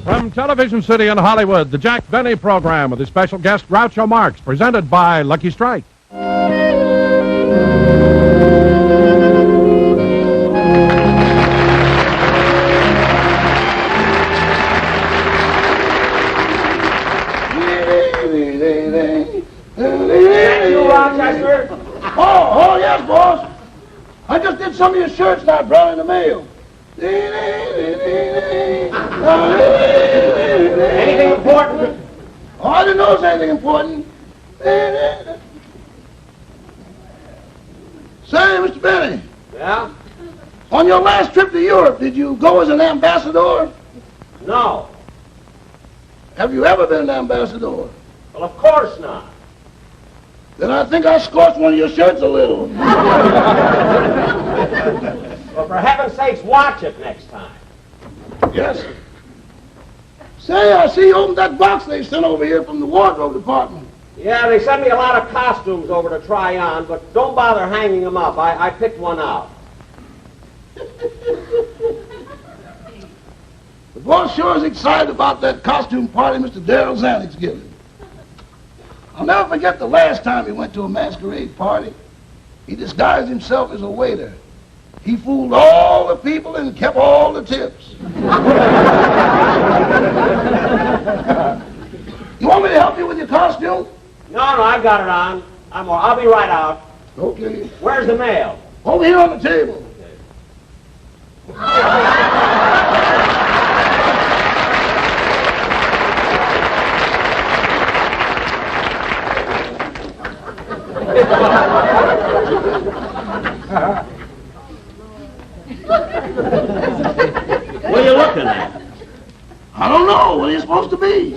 From Television City in Hollywood, the Jack Benny program with his special guest, Groucho Marx, presented by Lucky Strike. Rochester? Oh, yes, boss. I just did some of your shirts that I brought in the mail. Anything important? Oh, I didn't know there was anything important. Say, Mr. Benny. Yeah? On your last trip to Europe, did you go as an ambassador? No. Have you ever been an ambassador? Well, of course not. Then I think I scorched one of your shirts a little. Well, for heaven's sakes, watch it next time. Yes. Say, I see you opened that box they sent over here from the wardrobe department. Yeah, they sent me a lot of costumes over to try on, but don't bother hanging them up. I picked one out. The boss sure is excited about that costume party Mr. Darrell Zanuck's giving. I'll never forget the last time he went to a masquerade party. He disguised himself as a waiter. He fooled all the people and kept all the tips. You want me to help you with your costume? No, I've got it on. I'll be right out. Okay. Where's the mail? Over here on the table. What are you looking at? I don't know. What are you supposed to be?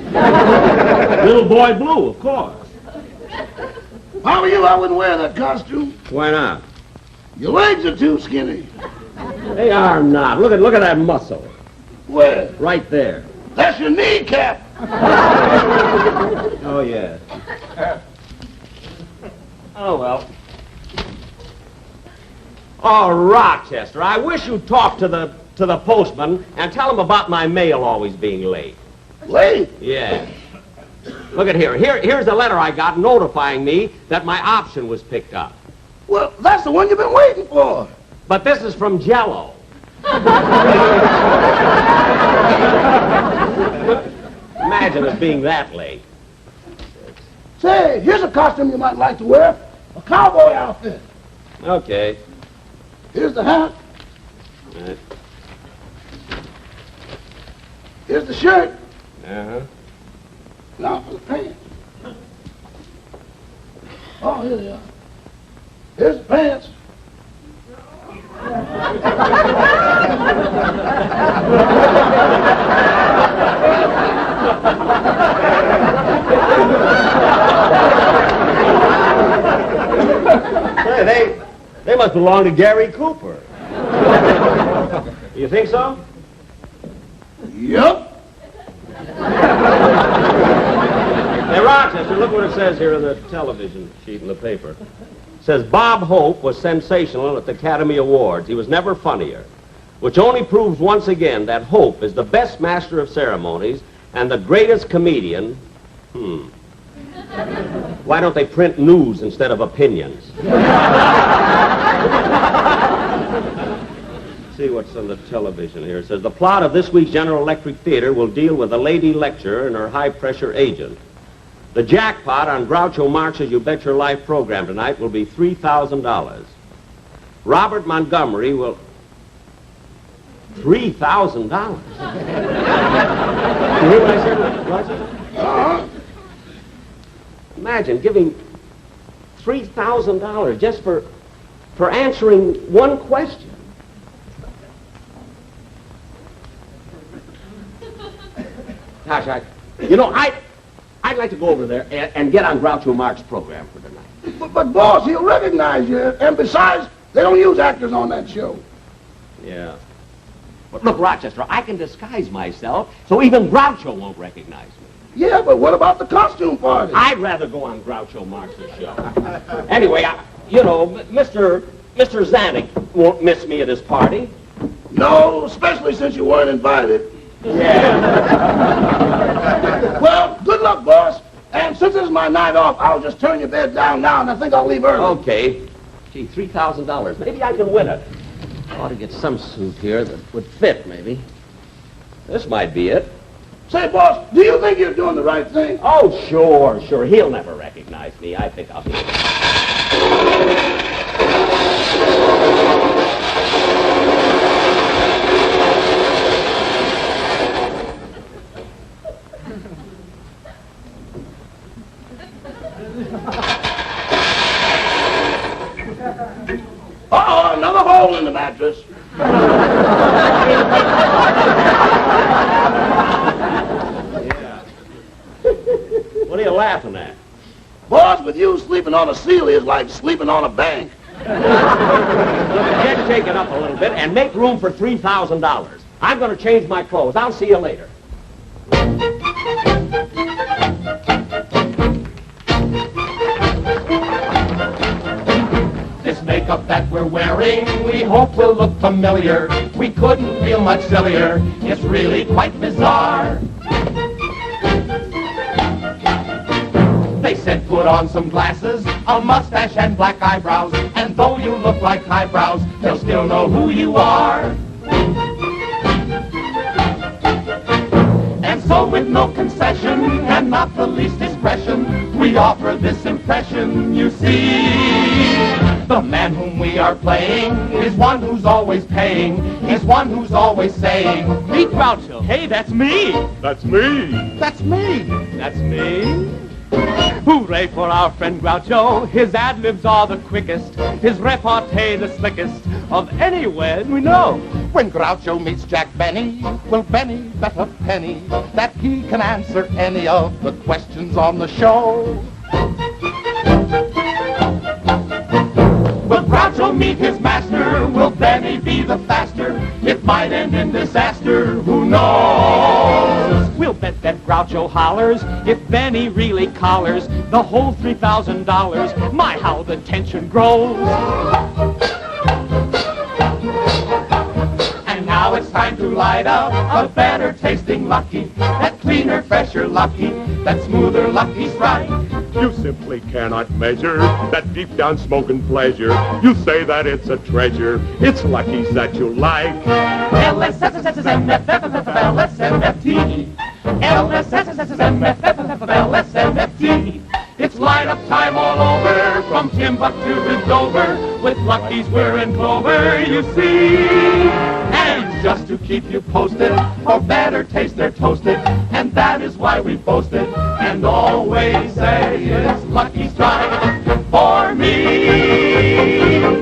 Little Boy Blue, of course. If I were you, I wouldn't wear that costume. Why not? Your legs are too skinny. They are not. Look at that muscle. Where? Right there. That's your kneecap. Oh, yeah. Oh, well. Oh, Rochester, I wish you'd talk to the postman and tell him about my mail always being late. Late? Yeah. Look at here. Here's a letter I got notifying me that my option was picked up. Well, that's the one you've been waiting for. But this is from Jell-O. Imagine it being that late. Say, here's a costume you might like to wear. A cowboy outfit. Okay. Here's the hat. All right. Here's the shirt. Uh-huh. Now for the pants. Oh, here they are. Here's the pants. Say, they must belong to Gary Cooper. You think so? Yup. Hey, Rochester, look what it says here on the television sheet in the paper. It says, Bob Hope was sensational at the Academy Awards. He was never funnier, which only proves once again that Hope is the best master of ceremonies and the greatest comedian. Why don't they print news instead of opinions? See what's on the television here. It says, the plot of this week's General Electric Theater will deal with a lady lecturer and her high-pressure agent. The jackpot on Groucho Marx's You Bet Your Life program tonight will be $3,000. Robert Montgomery will... $3,000? You hear what I said, Roger? Imagine giving $3,000 just for answering one question. Gosh, I'd like to go over there and get on Groucho Marx's program for tonight. But boss, he'll recognize you. And besides, they don't use actors on that show. Yeah. But look, Rochester, I can disguise myself so even Groucho won't recognize me. Yeah, but what about the costume party? I'd rather go on Groucho Marx's show. Anyway, Mr. Mr. Zanuck won't miss me at his party. No, especially since you weren't invited. Yeah. Well, good luck, boss. And since it's my night off, I'll just turn your bed down now, and I think I'll leave early. Okay. Gee, $3,000. Maybe I can win it. I ought to get some suit here that would fit, maybe. This might be it. Say, boss, do you think you're doing the right thing? Oh, sure. He'll never recognize me. I think I'll be. Uh-oh, another hole in the mattress. What are you laughing at? Boss, with you sleeping on a ceiling is like sleeping on a bank. Look, get shaken up a little bit and make room for $3,000. I'm going to change my clothes. I'll see you later. This makeup that we're wearing, we hope will look familiar. We couldn't feel much sillier. It's really quite bizarre. They said put on some glasses, a mustache and black eyebrows, and though you look like eyebrows, they'll still know who you are. And so with no concession and not the least discretion, we offer this impression, you see. The man whom we are playing is one who's always paying. He's one who's always saying, meet Groucho. Hey, that's me. That's me. That's me. That's me. Hooray for our friend Groucho. His ad-libs are the quickest, his repartee the slickest of anyone we know. When Groucho meets Jack Benny, will Benny bet a penny that he can answer any of the questions on the show? Will Groucho meet his master? Will Benny be the faster? It might end in disaster, who knows? We'll bet that Groucho hollers if Benny really collars the whole $3,000. My, how the tension grows. And now it's time to light up a better tasting Lucky, that cleaner, fresher Lucky, that smoother Lucky Strike. You simply cannot measure that deep down smoking pleasure. You say that it's a treasure. It's Lucky's that you like. LSMFT. LSMFT. It's light up time all over, from Timbuktu to Dover. With Lucky's we're in clover, you see. And just to keep you posted, for better taste they're toasted, and that is why we boast it, and always say it's Lucky Strike for me.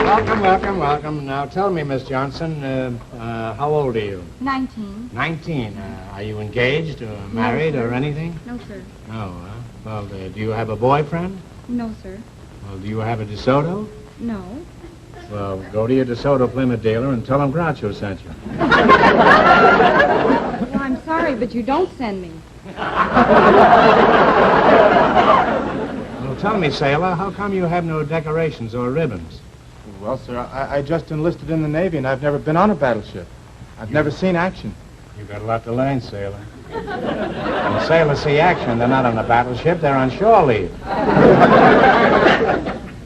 Welcome. Now tell me, Miss Johnson, how old are you? 19. 19. Are you engaged or married or anything? No, sir. No, Well, do you have a boyfriend? No, sir. Well, do you have a DeSoto? No. Well, go to your DeSoto Plymouth dealer and tell him Groucho sent you. Well, I'm sorry, but you don't send me. Well, tell me, sailor, how come you have no decorations or ribbons? Well, sir, I just enlisted in the Navy, and I've never been on a battleship. I've never seen action. You've got a lot to learn, sailor. When sailors see action, they're not on a battleship, they're on shore leave.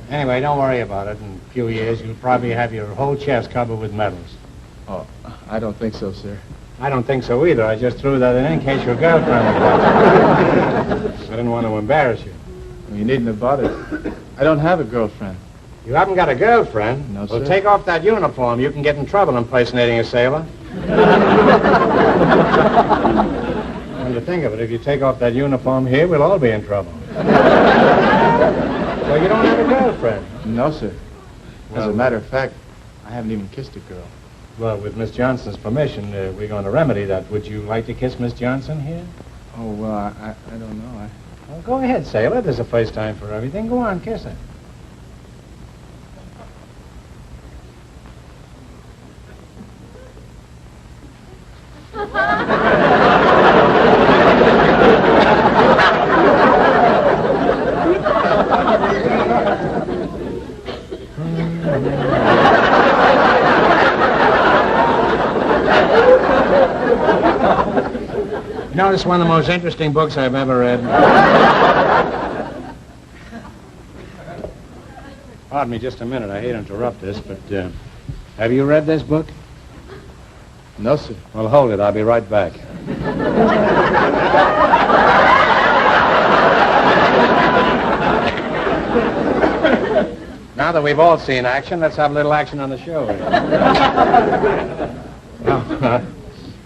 Anyway, don't worry about it. In a few years, you'll probably have your whole chest covered with medals. Oh, I don't think so, sir. I don't think so either. I just threw that in case your girlfriend would watch. I didn't want to embarrass you. Well, you needn't have bothered. I don't have a girlfriend. You haven't got a girlfriend? No, Well, sir. take off that uniform. You can get in trouble impersonating a sailor. When you think of it, if you take off that uniform here, we'll all be in trouble. So you don't have a girlfriend? No, sir. As Well, a matter of fact, I haven't even kissed a girl. Well, with Miss Johnson's permission, we're going to remedy that. Would you like to kiss Miss Johnson here? Oh, well, I don't know. Well, go ahead, sailor. There's a first time for everything. Go on, kiss her. You know, it's one of the most interesting books I've ever read. Pardon me just a minute. I hate to interrupt this, but have you read this book? No, sir. Well, hold it. I'll be right back. Now that we've all seen action, let's have a little action on the show. Now,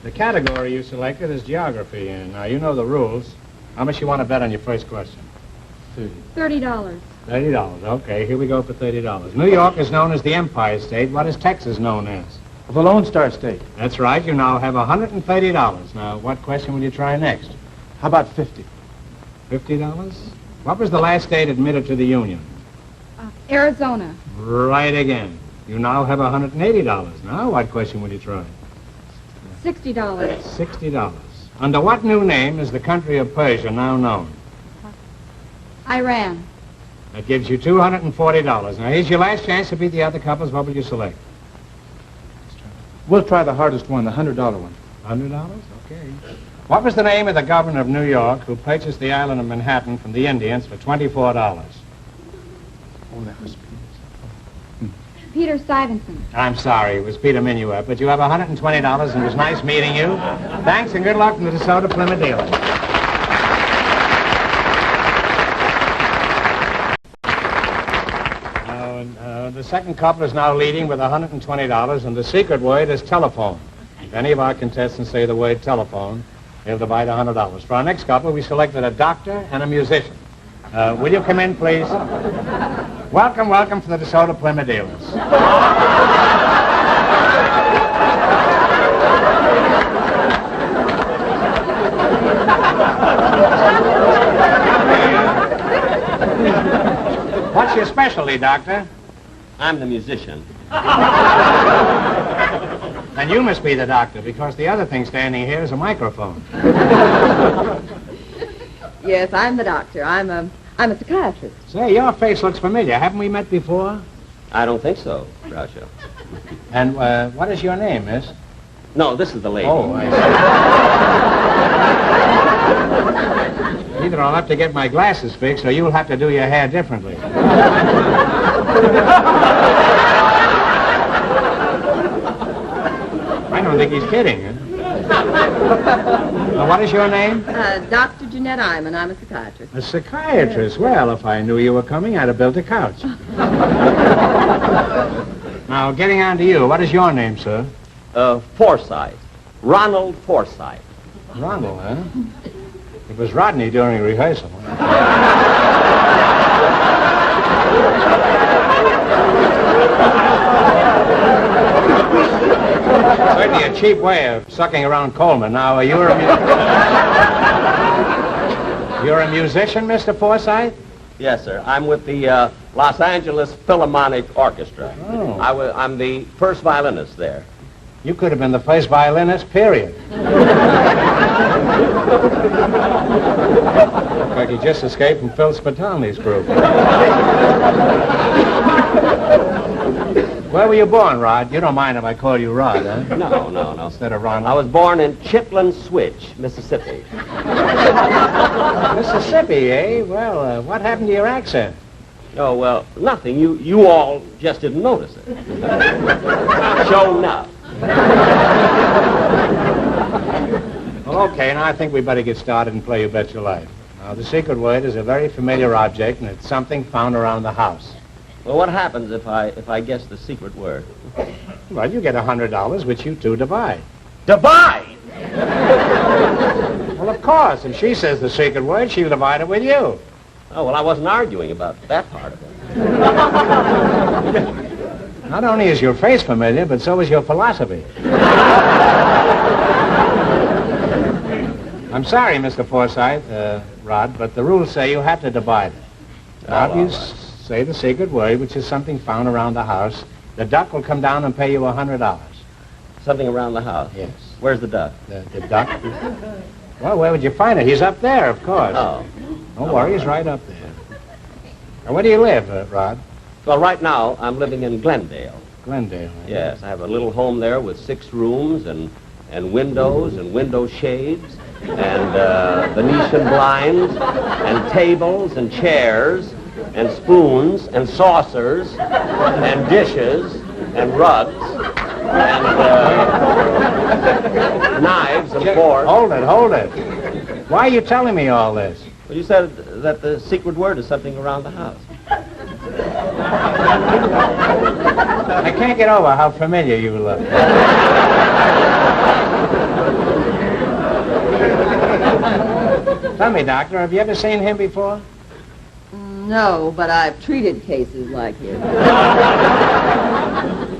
the category you selected is geography, and now you know the rules. How much you want to bet on your first question? $30. $30. Okay, here we go for $30. New York is known as the Empire State. What is Texas known as? The Lone Star State. That's right. You now have $130. Now, what question will you try next? How about 50? $50? What was the last state admitted to the Union? Arizona. Right again. You now have $180. Now, what question will you try? $60. $60. Under what new name is the country of Persia now known? Iran. That gives you $240. Now, here's your last chance to beat the other couples. What will you select? We'll try the hardest one, the $100 one. $100? Okay. What was the name of the governor of New York who purchased the island of Manhattan from the Indians for $24? Oh, that was Peter Stuyvesant. I'm sorry, it was Peter Minuet, but you have $120 and it was nice meeting you. Thanks and good luck from the DeSoto Plymouth dealers. The second couple is now leading with $120, and the secret word is telephone. If any of our contestants say the word telephone, they'll divide $100. For our next couple, we selected a doctor and a musician. Will you come in, please? Welcome, welcome to the DeSoto Plymouth dealers. What's your specialty, doctor? I'm the musician. And you must be the doctor, because the other thing standing here is a microphone. Yes, I'm the doctor. I'm a psychiatrist. Say, your face looks familiar. Haven't we met before? I don't think so, Groucho. And what is your name, miss? No, this is the lady. Oh, I see. Either I'll have to get my glasses fixed, or you'll have to do your hair differently. I don't think he's kidding. Huh? What is your name? Dr. Jeanette Eyeman. I'm a psychiatrist. A psychiatrist? Well, if I knew you were coming, I'd have built a couch. Now, getting on to you, what is your name, sir? Forsythe. Ronald Forsythe. Ronald, huh? It was Rodney during rehearsal. Certainly a cheap way of sucking around Coleman. Now, you're a musician, Mr. Forsythe? Yes, sir. I'm with the Los Angeles Philharmonic Orchestra. Oh. I'm the first violinist there. You could have been the first violinist, period. Looked like you just escaped from Phil Spitalny's group. Where were you born, Rod? You don't mind if I call you Rod, huh? No. Instead of Ronald. I was born in Chitlin Switch, Mississippi. Mississippi, eh? Well, what happened to your accent? Oh, well, nothing. You all just didn't notice it. Show enough. Well, okay, now I think we better get started and play You Bet Your Life. Now, the secret word is a very familiar object, and it's something found around the house. Well, what happens if I guess the secret word? Well, you get $100, which you two divide. Divide! Well, of course. If she says the secret word, she'll divide it with you. Oh, well, I wasn't arguing about that part of it. Not only is your face familiar, but so is your philosophy. Now, I'm sorry, Mr. Forsythe, Rod, but the rules say you have to divide it. Now, if you say the secret word, which is something found around the house, the duck will come down and pay you $100. Something around the house? Yes. Where's the duck? The duck? Well, where would you find it? He's up there, of course. Oh. Don't worry, he's right up there. Now, where do you live, Rod? Well, right now, I'm living in Glendale. Glendale. Yes, I have a little home there with 6 rooms and windows and window shades and Venetian blinds and tables and chairs and spoons and saucers and dishes and rugs and knives and forks. Hold it. Why are you telling me all this? Well, you said that the secret word is something around the house. I can't get over how familiar you look. Tell me, Doctor, have you ever seen him before? No, but I've treated cases like him.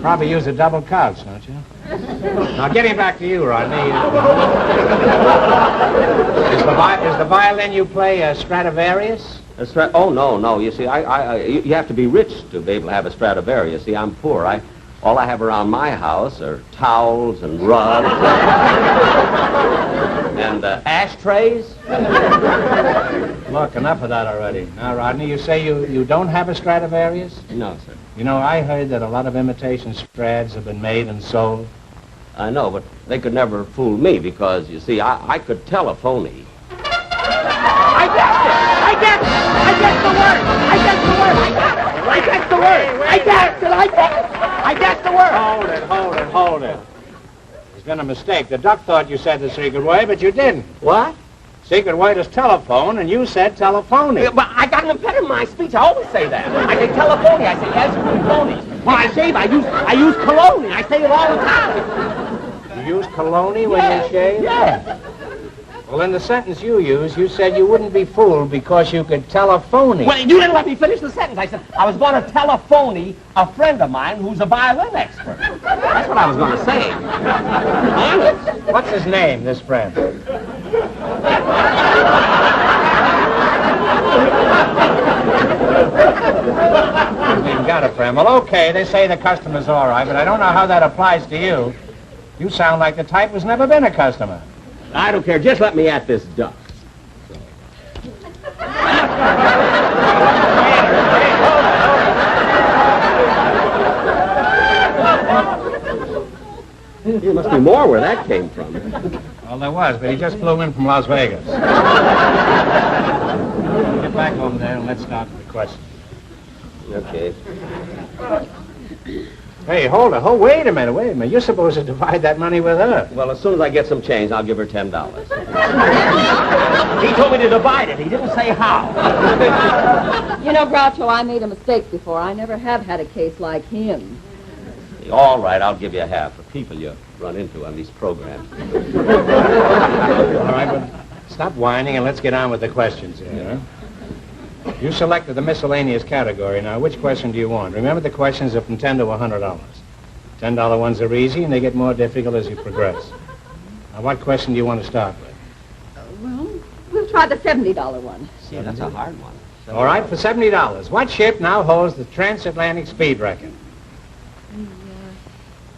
Probably use a double couch, don't you? Now, getting back to you, Rodney. Is the violin you play a Stradivarius? Oh, no. You see, you have to be rich to be able to have a Stradivarius. See, I'm poor. All I have around my house are towels and rugs and ashtrays. Look, enough of that already. Now, Rodney, you say you don't have a Stradivarius? No, sir. You know, I heard that a lot of imitation Strads have been made and sold. I know, but they could never fool me because, you see, I could tell a phony. I guessed it! I guessed the word! I guessed the word! I guessed the word! I guessed the word! Hold it. There's been a mistake. The duck thought you said the secret word, but you didn't. What? Secret word is telephone, and you said telephony. But I got an impediment in my speech. I always say that. I say telephony. I say yes, phony. When I shave, I use cologne. I say it all the time. You use cologne when you shave? Yeah. Well, in the sentence you used, you said you wouldn't be fooled because you could telephone. Well, you didn't let me finish the sentence. I said I was going to telephone a friend of mine who's a violin expert. That's what I was going to say. Honest. What's his name, this friend? You've got a friend. Well, okay, they say the customer's all right, but I don't know how that applies to you. You sound like the type who's never been a customer. I don't care. Just let me at this duck. There must be more where that came from. Well, there was, but he just flew in from Las Vegas. Get back over there and let's start with the question. Okay. Hey, hold it. Wait a minute. You're supposed to divide that money with her. Well, as soon as I get some change, I'll give her $10. He told me to divide it. He didn't say how. You know, Groucho, I made a mistake before. I never have had a case like him. All right, I'll give you half for people you run into on these programs. All right, but stop whining and let's get on with the questions here. Yeah. You selected the miscellaneous category. Now, which question do you want? Remember, the questions are from $10 to $100. $10 ones are easy, and they get more difficult as you progress. Now, what question do you want to start with? Well, we'll try the $70 one. Yeah, that's a hard one. All right, for $70. What ship now holds the transatlantic speed record?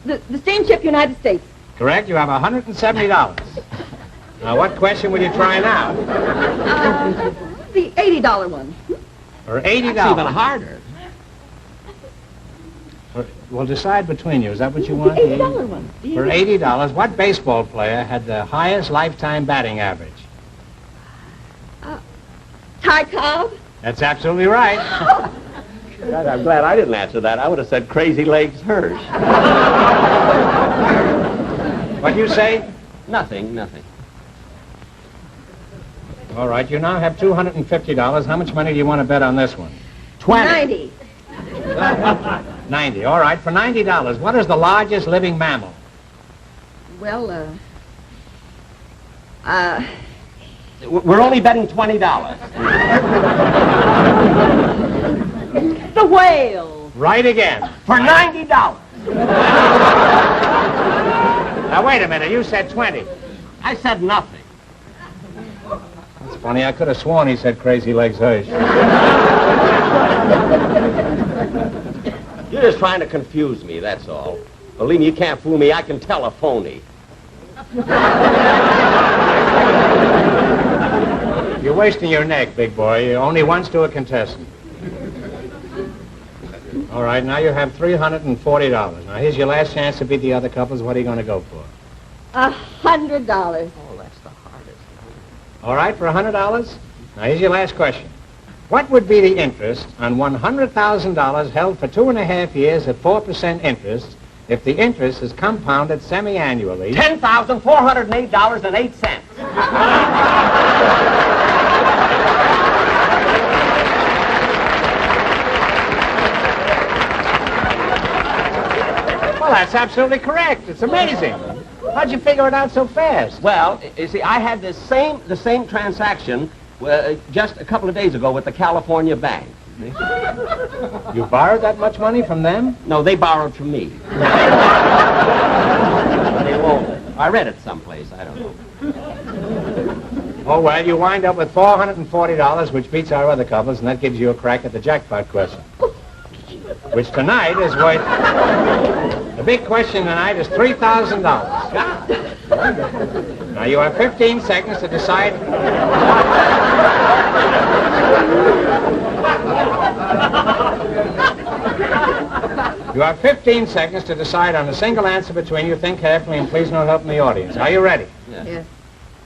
The steamship United States. Correct. You have $170. Now, what question will you try now? The $80 one. For $80. That's even harder. We'll decide between you. Is that what you want? The $80 one. For $80, what baseball player had the highest lifetime batting average? Ty Cobb. That's absolutely right. God, I'm glad I didn't answer that. I would have said Crazy Legs Hirsch. What'd you say? Nothing. All right, you now have $250. How much money do you want to bet on this one? 90. 90. All right, for $90, what is the largest living mammal? Well, We're only betting $20. the whale. Right again. For $90. Now, wait a minute. You said 20. I said nothing. Funny, I could have sworn he said Crazy Legs Hirsch. You're just trying to confuse me, that's all. Believe me, you can't fool me. I can tell a phony. You're wasting your neck, big boy. Only once to a contestant. All right, now you have $340. Now, here's your last chance to beat the other couples. What are you going to go for? $100. Oh, that's the hardest. All right, for $100? Now, here's your last question. What would be the interest on $100,000 held for 2.5 years at 4% interest if the interest is compounded semi-annually? $10,408.08. Well, that's absolutely correct. It's amazing. How'd you figure it out so fast? Well, you see, I had the same transaction just a couple of days ago with the California Bank. You borrowed that much money from them? No, they borrowed from me. They loaned it. I read it someplace. I don't know. Oh, well, you wind up with $440, which beats our other couples, and that gives you a crack at the jackpot question. Which tonight is worth... The big question tonight is $3,000. Now, you have 15 seconds to decide... You have 15 seconds to decide on a single answer between you. Think carefully, and please no help from the audience. Are you ready? Yes.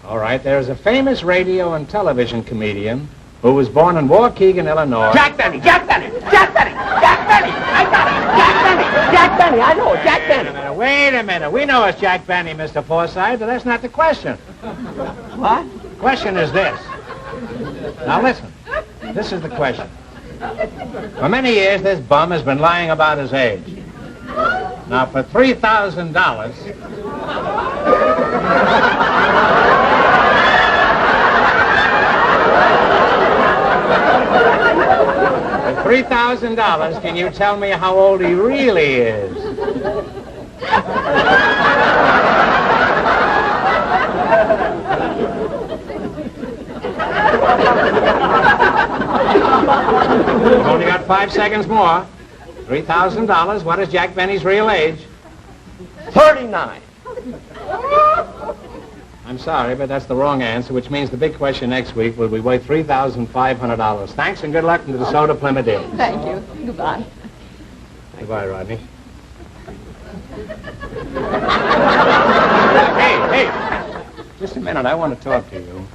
All right, there is a famous radio and television comedian who was born in Waukegan, Illinois. Jack Benny! Jack Benny! Jack Benny! Jack Benny! I got it! Jack Benny! Jack Benny! I know it! Jack Benny! Wait a minute. We know it's Jack Benny, Mr. Forsythe, but that's not the question. What? The question is this. Now listen. This is the question. For many years, this bum has been lying about his age. Now, for $3,000... For $3,000, can you tell me how old he really is? You've only got 5 seconds more. $3,000. What is Jack Benny's real age? 39. I'm sorry, but that's the wrong answer, which means the big question next week will be worth $3,500. Thanks and good luck to the DeSoto Plymouth Deal. Thank you. Goodbye. Goodbye, Rodney. Hey, just a minute. I want to talk to you.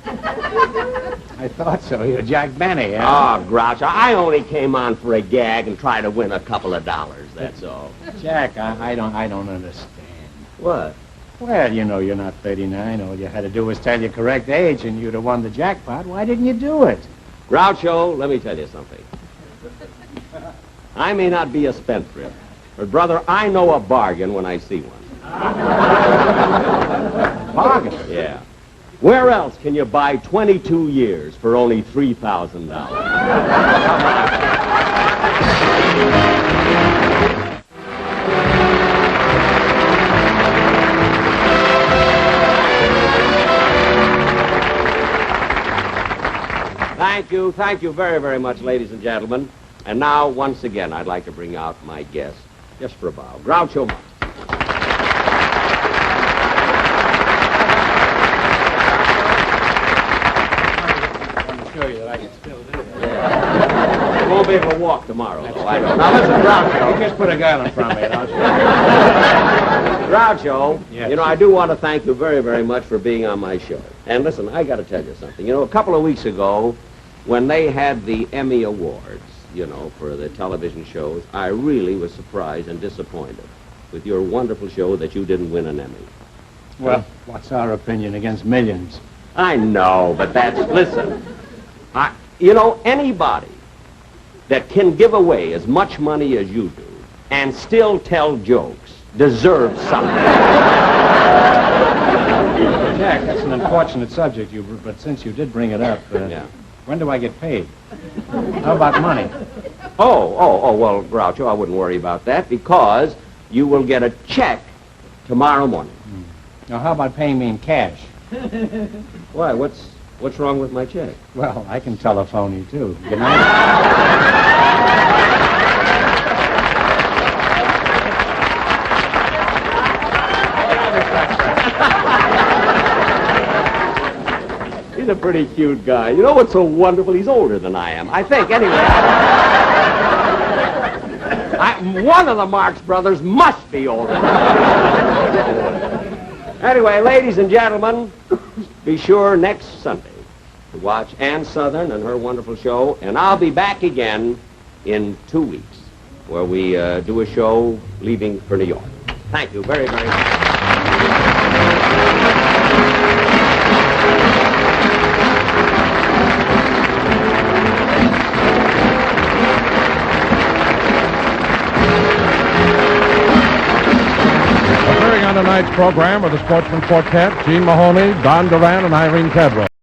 I thought so. You're Jack Benny, huh? Oh, Groucho, I only came on for a gag and try to win a couple of dollars, that's all. Jack, I don't understand. What? Well, you know you're not 39. All you had to do was tell your correct age and you'd have won the jackpot. Why didn't you do it? Groucho, let me tell you something. I may not be a spendthrift, but, brother, I know a bargain when I see one. Bargain? Yeah. Where else can you buy 22 years for only $3,000? Thank you very, very much, ladies and gentlemen. And now, once again, I'd like to bring out my guest, just for a bow, Groucho Marx. Show you that I can still do it. You won't be able to walk tomorrow, though. I know. Now, listen, Groucho. You just put a girl in front of me, and I'll show you. Groucho, Yes. you know, I do want to thank you very, very much for being on my show. And listen, I got to tell you something. You know, a couple of weeks ago, when they had the Emmy Awards, you know, for the television shows, I really was surprised and disappointed with your wonderful show that you didn't win an Emmy. Well, what's our opinion against millions? I know, but that's, listen, you know, anybody that can give away as much money as you do and still tell jokes deserves something. Jack, that's an unfortunate subject, but since you did bring it up, Yeah. when do I get paid? How about money? Well, Groucho, I wouldn't worry about that because you will get a check tomorrow morning. Now, how about paying me in cash? Why, what's wrong with my check? Well, I can telephone you, too. Good night. He's a pretty cute guy. You know what's so wonderful? He's older than I am. I think, anyway. One of the Marx brothers must be older. Anyway, ladies and gentlemen, be sure next Sunday to watch Ann Southern and her wonderful show, and I'll be back again in 2 weeks, where we do a show leaving for New York. Thank you very, very much. Appearing on tonight's program were the Sportsmen Quartet, Gene Mahoney, Don Durant, and Irene Tedrow.